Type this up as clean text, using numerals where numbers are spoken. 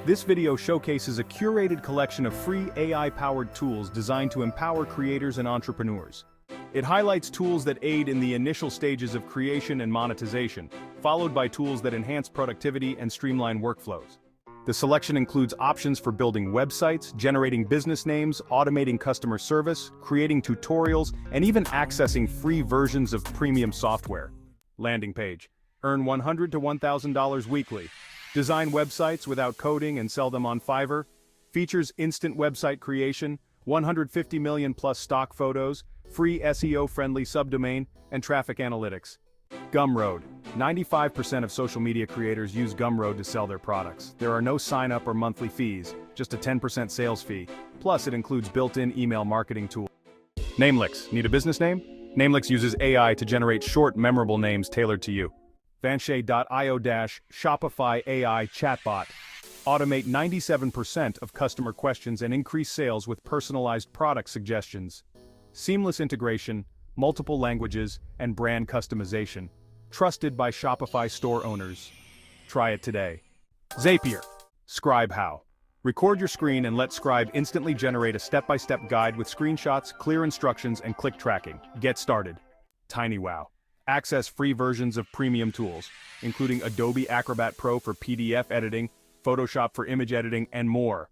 This video showcases a curated collection of free AI-powered tools designed to empower creators and entrepreneurs. It highlights tools that aid in the initial stages of creation and monetization, followed by tools that enhance productivity and streamline workflows. The selection includes options for building websites, generating business names, automating customer service, creating tutorials, and even accessing free versions of premium software. Landing page. Earn $100 to $1,000 weekly. Design websites without coding and sell them on Fiverr. Features instant website creation, 150 million plus stock photos, free SEO-friendly subdomain, and traffic analytics. Gumroad. 95% of social media creators use Gumroad to sell their products. There are no sign-up or monthly fees, just a 10% sales fee. Plus, it includes built-in email marketing tools. Namelix. Need a business name? Namelix uses AI to generate short, memorable names tailored to you. Vanshay.io Shopify AI chatbot. Automate 97% of customer questions and increase sales with personalized product suggestions. Seamless integration, multiple languages, and brand customization. Trusted by Shopify store owners. Try it today. Zapier. ScribeHow. Record your screen and let Scribe instantly generate a step-by-step guide with screenshots, clear instructions, and click tracking. Get started. TinyWOW. Access free versions of premium tools, including Adobe Acrobat Pro for PDF editing, Photoshop for image editing, and more.